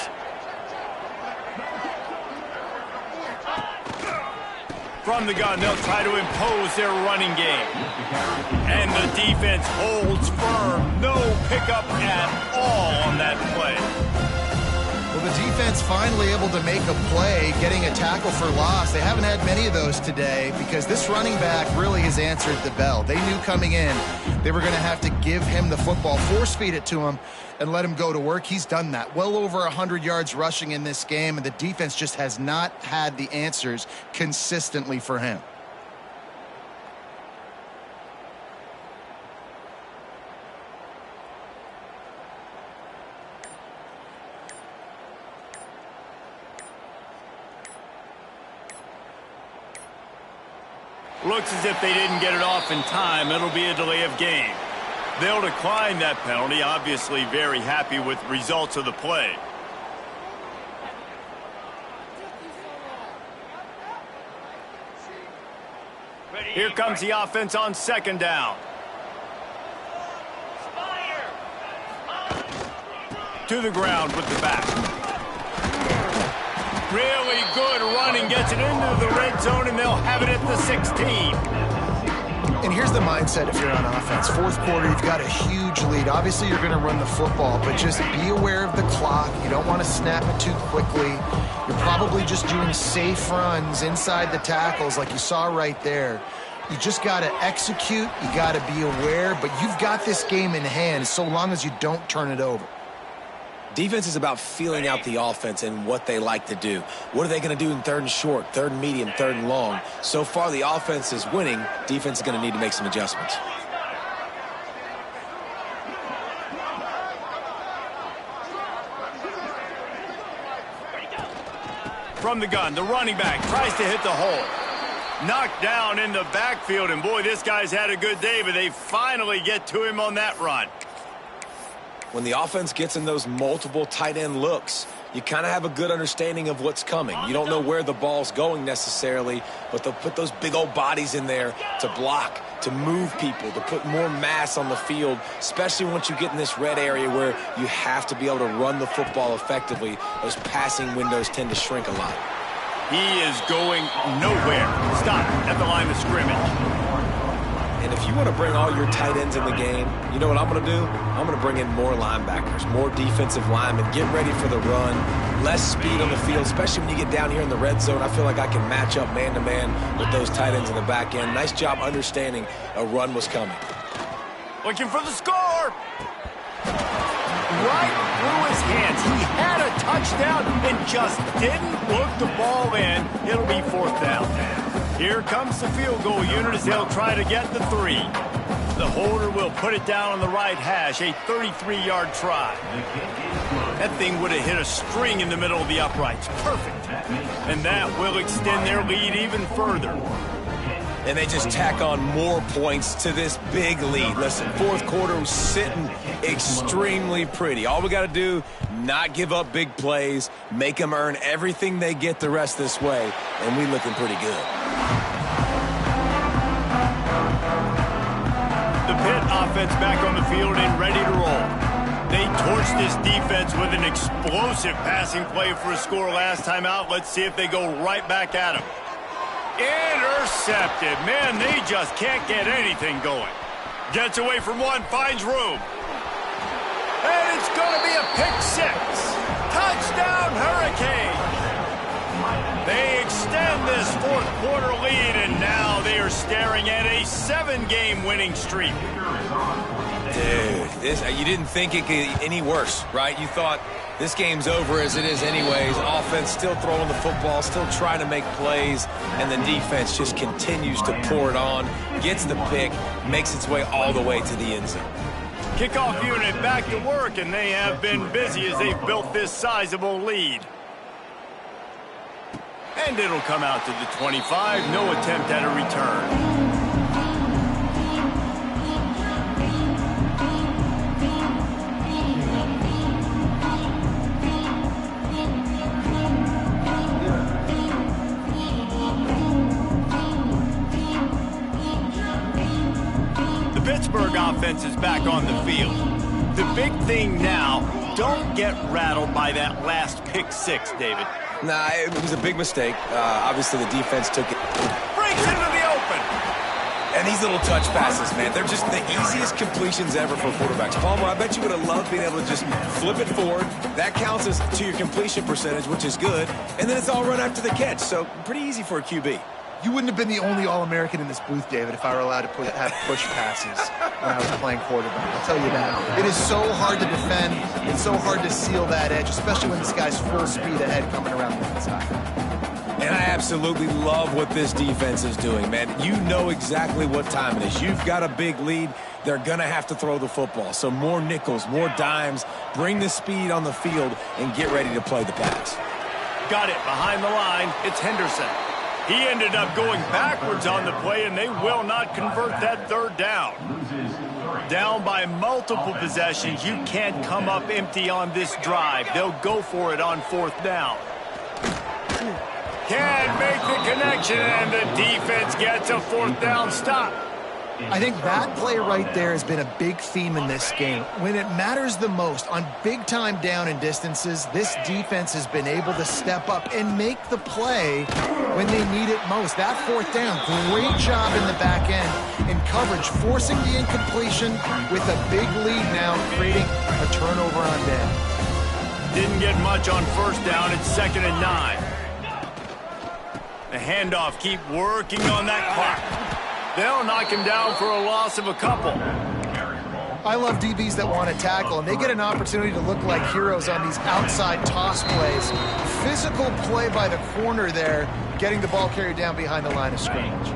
From the gun, they'll try to impose their running game. And the defense holds firm. No pickup at all on that play. Well, the defense finally able to make a play, getting a tackle for loss. They haven't had many of those today because this running back really has answered the bell. They knew coming in they were going to have to give him the football, force feed it to him, and let him go to work. He's done that. Well over 100 yards rushing in this game, and the defense just has not had the answers consistently for him. Looks as if they didn't get it off in time. It'll be a delay of game. They'll decline that penalty, obviously very happy with the results of the play. Here comes the offense on second down. To the ground with the back. Really good running, gets it into the red zone, and they'll have it at the 16. And here's the mindset if you're on offense. Fourth quarter, you've got a huge lead. Obviously, you're going to run the football, but just be aware of the clock. You don't want to snap it too quickly. You're probably just doing safe runs inside the tackles like you saw right there. You just got to execute. You got to be aware, but you've got this game in hand so long as you don't turn it over. Defense is about feeling out the offense and what they like to do. What are they going to do in third and short, third and medium, third and long? So far, the offense is winning. Defense is going to need to make some adjustments. From the gun, the running back tries to hit the hole. knocked down in the backfield. And, boy, this guy's had a good day, but they finally get to him on that run. When the offense gets in those multiple tight end looks, you kind of have a good understanding of what's coming. You don't know where the ball's going necessarily, but they'll put those big old bodies in there to block, to move people, to put more mass on the field, especially once you get in this red area where you have to be able to run the football effectively. Those passing windows tend to shrink a lot. He is going nowhere. Stop at the line of scrimmage. And if you want to bring all your tight ends in the game, you know what I'm going to do? I'm going to bring in more linebackers, more defensive linemen, get ready for the run, less speed on the field, especially when you get down here in the red zone. I feel like I can match up man-to-man with those tight ends in the back end. Nice job understanding a run was coming. Looking for the score. Right through his hands. He had a touchdown and just didn't look the ball in. It'll be 4th down. Here comes the field goal unit as they'll try to get the 3. The holder will put it down on the right hash, a 33-yard try. That thing would have hit a string in the middle of the uprights. Perfect. And that will extend their lead even further. And they just tack on more points to this big lead. Listen, 4th quarter was sitting extremely pretty. All we got to do, not give up big plays, make them earn everything they get the rest this way, and we looking pretty good. The Pitt offense back on the field and ready to roll. They torched this defense with an explosive passing play for a score last time out. Let's see if they go right back at him. Intercepted. Man, they just can't get anything going. Gets away from one, finds room. And it's going to be a pick 6. Touchdown, Hurricanes. They extend this 4th quarter lead, and now they are staring at a 7-game winning streak. Dude, you didn't think it could get any worse, right? You thought this game's over as it is anyways. Offense still throwing the football, still trying to make plays, and the defense just continues to pour it on, gets the pick, makes its way all the way to the end zone. Kickoff unit back to work, and they have been busy as they've built this sizable lead. And it'll come out to the 25. No attempt at a return. The Pittsburgh offense is back on the field. The big thing now, don't get rattled by that last pick 6, David. Nah, it was a big mistake. Obviously, the defense took it. Breaks into the open. And these little touch passes, man, they're just the easiest completions ever for quarterbacks. Palmer, I bet you would have loved being able to just flip it forward. That counts as to your completion percentage, which is good. And then it's all run after the catch, so pretty easy for a QB. You wouldn't have been the only All-American in this booth, David, if I were allowed to have push passes when I was playing quarterback. I'll tell you that. It is so hard to defend. It's so hard to seal that edge, especially when this guy's full speed ahead coming around the inside. And I absolutely love what this defense is doing, man. You know exactly what time it is. You've got a big lead. They're going to have to throw the football. So more nickels, more dimes, bring the speed on the field, and get ready to play the pass. Got it behind the line. It's Henderson. He ended up going backwards on the play, and they will not convert that 3rd down. Down by multiple possessions. You can't come up empty on this drive. They'll go for it on 4th down. Can't make the connection, and the defense gets a 4th down stop. I think that play right there has been a big theme in this game. When it matters the most, on big-time down and distances, this defense has been able to step up and make the play when they need it most. That 4th down, great job in the back end in coverage, forcing the incompletion with a big lead now, creating a turnover on down. Didn't get much on 1st down. It's 2nd and 9. The handoff, keep working on that clock. They'll knock him down for a loss of a couple. I love DBs that want to tackle, and they get an opportunity to look like heroes on these outside toss plays. Physical play by the corner there, getting the ball carried down behind the line of scrimmage.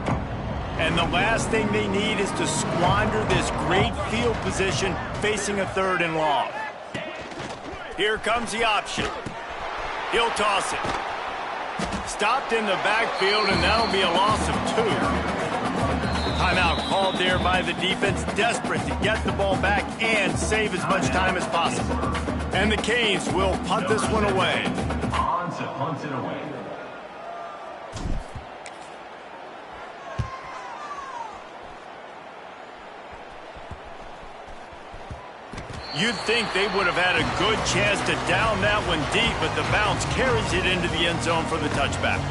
And the last thing they need is to squander this great field position facing a 3rd and long. Here comes the option. He'll toss it. Stopped in the backfield, and that'll be a loss of 2. Timeout called there by the defense, desperate to get the ball back and save as much time as possible. And the Canes will punt this one away. On to punt it away. You'd think they would have had a good chance to down that one deep, but the bounce carries it into the end zone for the touchback.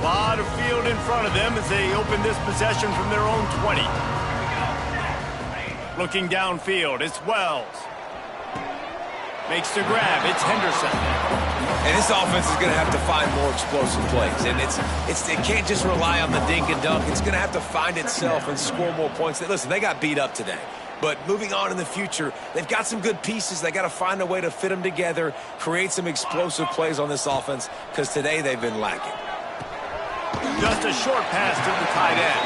A lot of field in front of them as they open this possession from their own 20. Looking downfield, it's Wells. Makes the grab, it's Henderson. And this offense is going to have to find more explosive plays. And it can't just rely on the dink and dunk. It's going to have to find itself and score more points. Listen, they got beat up today. But moving on in the future, they've got some good pieces. They got to find a way to fit them together, create some explosive plays on this offense, because today they've been lacking. Just a short pass to the tight end.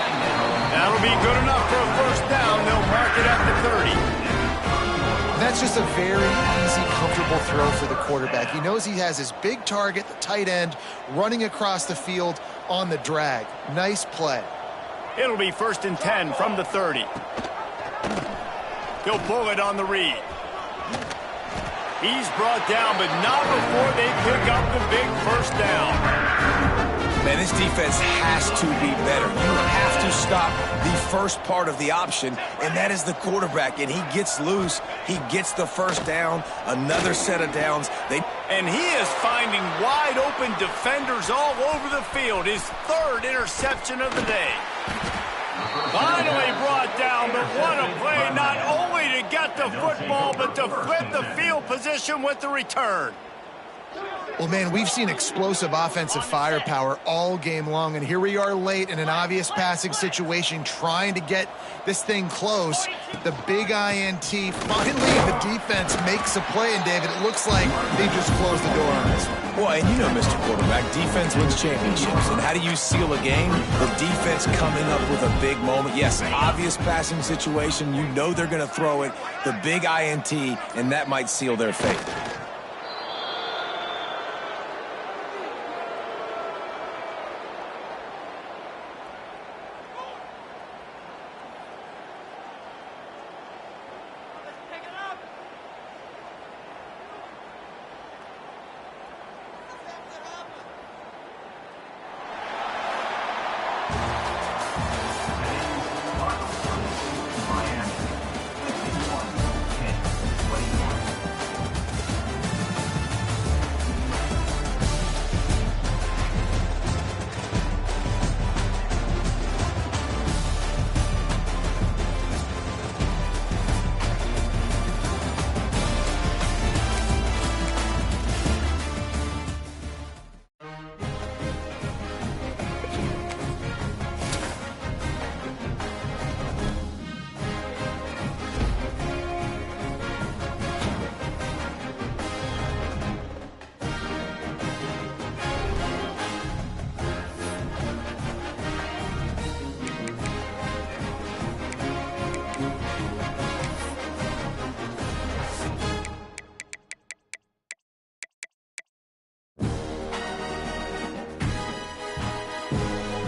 That'll be good enough for a first down. They'll mark it at the 30. That's just a very easy, comfortable throw for the quarterback. He knows he has his big target, the tight end, running across the field on the drag. Nice play. It'll be 1st and 10 from the 30. He'll pull it on the read. He's brought down, but not before they pick up the big first down. Man, this defense has to be better. You have to stop the first part of the option, and that is the quarterback. And he gets loose. He gets the first down, another set of downs. And he is finding wide-open defenders all over the field. His 3rd interception of the day. Finally brought down, but what a play, not only to get the football, but to flip the field position with the return. Well, man, we've seen explosive offensive firepower all game long, and here we are late in an obvious passing situation trying to get this thing close. The big INT, finally the defense makes a play, and David, it looks like they just closed the door on this one. Well, and you know, Mr. Quarterback, defense wins championships. And how do you seal a game? The defense coming up with a big moment. Yes, obvious passing situation. You know they're going to throw it. The big INT, and that might seal their fate.